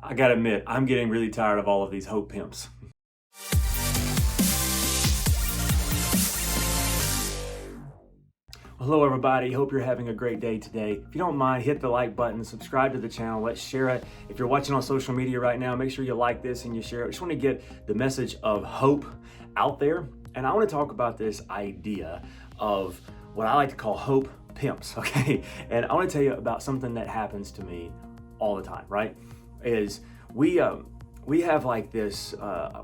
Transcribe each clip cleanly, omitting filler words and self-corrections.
I gotta admit, I'm getting really tired of all of these hope pimps. Hello everybody, hope you're having a great day today. If you don't mind, hit the like button, subscribe to the channel, let's share it. If you're watching on social media right now, make sure you like this and you share it. I just want to get the message of hope out there. And I want to talk about this idea of what I like to call hope pimps, okay? And I want to tell you about something that happens to me all the time, right? Is we have like this,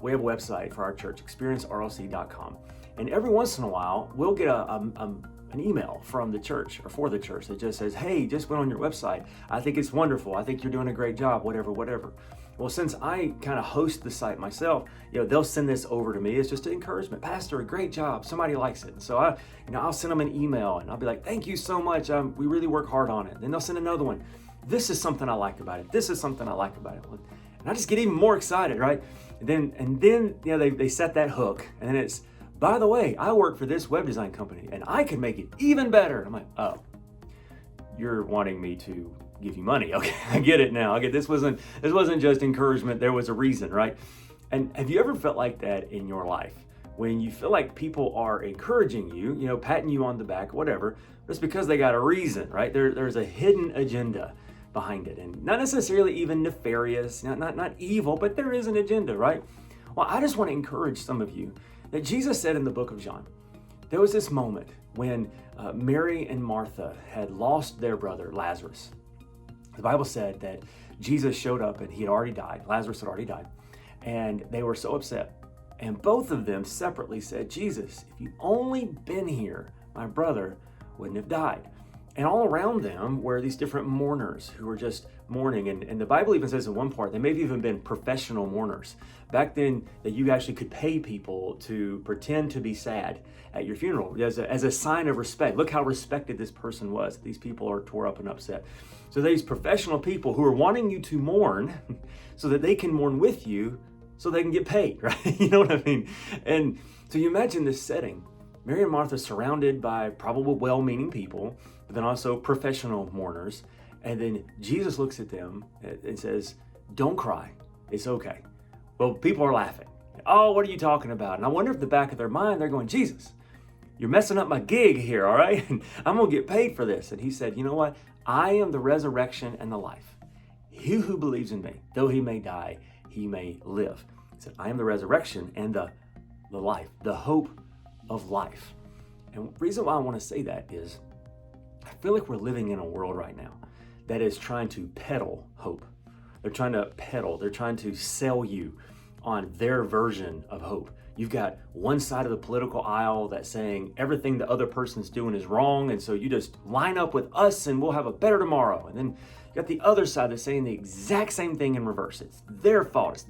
we have a website for our church, experiencerlc.com. And every once in a while, we'll get an email from the church or for the church that just says, hey, just went on your website. I think it's wonderful. I think you're doing a great job, whatever. Well, since I kind of host the site myself, they'll send this over to me. It's just an encouragement. Pastor, great job. Somebody likes it. So I'll send them an email and I'll be like, thank you so much. We really work hard on it. Then they'll send another one. This is something I like about it. This is something I like about it. And I just get even more excited, right? And then they set that hook and then it's, by the way, I work for this web design company and I can make it even better. I'm like, oh, you're wanting me to give you money. Okay, I get it now. Okay, this wasn't just encouragement. There was a reason, right? And have you ever felt like that in your life? When you feel like people are encouraging you, patting you on the back, whatever, but it's because they got a reason, right? There's a hidden agenda behind it. And not necessarily even nefarious, not evil, but there is an agenda, right? Well, I just want to encourage some of you that Jesus said in the book of John, there was this moment when Mary and Martha had lost their brother, Lazarus. The Bible said that Jesus showed up and he had already died. Lazarus had already died. And they were so upset. And both of them separately said, Jesus, if you'd only been here, my brother wouldn't have died. And all around them were these different mourners who were just mourning. And the Bible even says in one part, they may have even been professional mourners. Back then, that you actually could pay people to pretend to be sad at your funeral as a sign of respect. Look how respected this person was. These people are tore up and upset. So these professional people who are wanting you to mourn so that they can mourn with you so they can get paid, right? You know what I mean? And so you imagine this setting. Mary and Martha surrounded by probably well-meaning people, but then also professional mourners. And then Jesus looks at them and says, don't cry, it's okay. Well, people are laughing. Oh, what are you talking about? And I wonder if in the back of their mind, they're going, Jesus, you're messing up my gig here, all right? I'm gonna get paid for this. And he said, you know what? I am the resurrection and the life. He who believes in me, though he may die, he may live. He said, I am the resurrection and the life, the hope of life. And the reason why I want to say that is I feel like we're living in a world right now that is trying to peddle hope. They're trying to sell you on their version of hope. You've got one side of the political aisle that's saying everything the other person's doing is wrong, and so you just line up with us and we'll have a better tomorrow. And then you got the other side that's saying the exact same thing in reverse. It's their fault.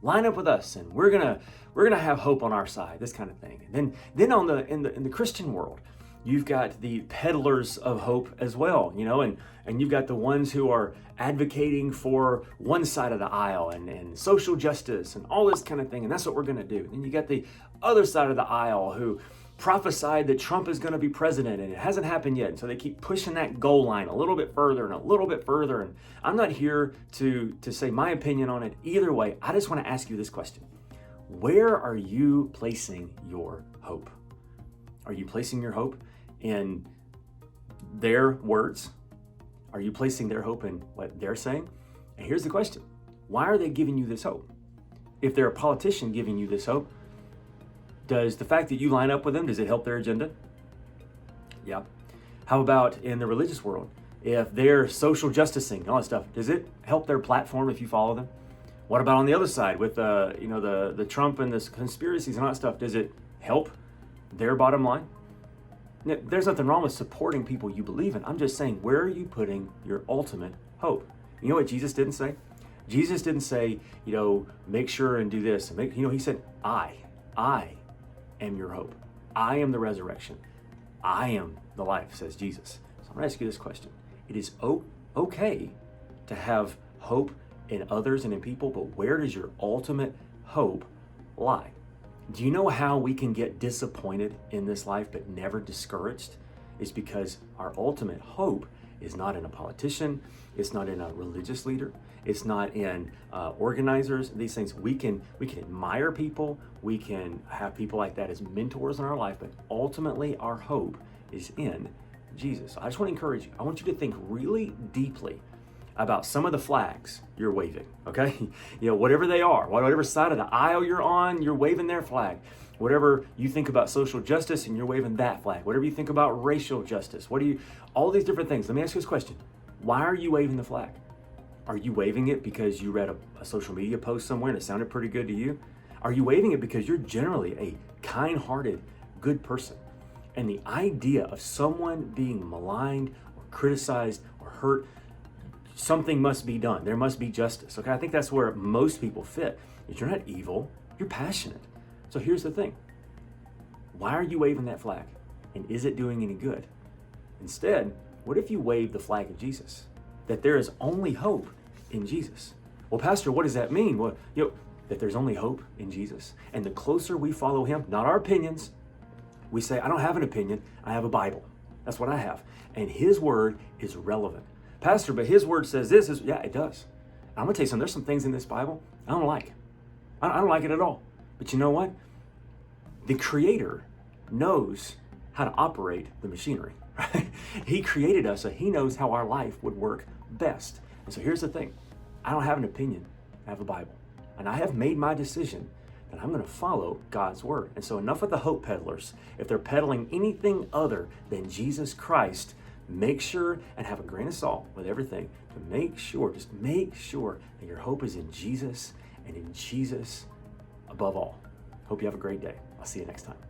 Line up with us and we're gonna have hope on our side, this kind of thing. And then in the Christian world, you've got the peddlers of hope as well, and you've got the ones who are advocating for one side of the aisle and social justice and all this kind of thing, and that's what we're gonna do. And then you got the other side of the aisle who prophesied that Trump is gonna be president, and it hasn't happened yet. And so they keep pushing that goal line a little bit further and a little bit further. And I'm not here to say my opinion on it either way. I just wanna ask you this question. Where are you placing your hope? Are you placing your hope in their words? Are you placing their hope in what they're saying? And here's the question. Why are they giving you this hope? If they're a politician giving you this hope, does the fact that you line up with them, does it help their agenda? Yeah. How about in the religious world? If they're social justicing and all that stuff, does it help their platform if you follow them? What about on the other side with the Trump and the conspiracies and all that stuff? Does it help their bottom line? There's nothing wrong with supporting people you believe in. I'm just saying, where are you putting your ultimate hope? You know what Jesus didn't say? Jesus didn't say, make sure and do this. He said, I am your hope. I am the resurrection. I am the life, says Jesus. So I'm gonna ask you this question. It is okay to have hope in others and in people, but where does your ultimate hope lie? Do you know how we can get disappointed in this life but never discouraged? It's because our ultimate hope is not in a politician, it's not in a religious leader, It's not in organizers. These things, we can admire people. We can have people like that as mentors in our life, but ultimately our hope is in Jesus. I just want to encourage you. I want you to think really deeply about some of the flags you're waving, okay? Whatever they are, whatever side of the aisle you're on, you're waving their flag. Whatever you think about social justice and you're waving that flag. Whatever you think about racial justice, all these different things. Let me ask you this question. Why are you waving the flag? Are you waving it because you read a social media post somewhere and it sounded pretty good to you? Are you waving it because you're generally a kind-hearted, good person? And the idea of someone being maligned or criticized or hurt, something must be done. There must be justice. Okay, I think that's where most people fit. If you're not evil, you're passionate. So here's the thing. Why are you waving that flag? And is it doing any good? Instead, what if you wave the flag of Jesus? That there is only hope in Jesus. Well, Pastor, what does that mean? Well, that there's only hope in Jesus. And the closer we follow him, not our opinions, we say, I don't have an opinion, I have a Bible. That's what I have. And his word is relevant. Pastor, but his word says this. Yeah, it does. I'm going to tell you something. There's some things in this Bible I don't like. I don't like it at all. But you know what? The Creator knows how to operate the machinery. Right? He created us, so he knows how our life would work best. And so here's the thing. I don't have an opinion. I have a Bible. And I have made my decision that I'm going to follow God's word. And so enough with the hope peddlers. If they're peddling anything other than Jesus Christ, make sure and have a grain of salt with everything to make sure that your hope is in Jesus and in Jesus above all. Hope you have a great day. I'll see you next time.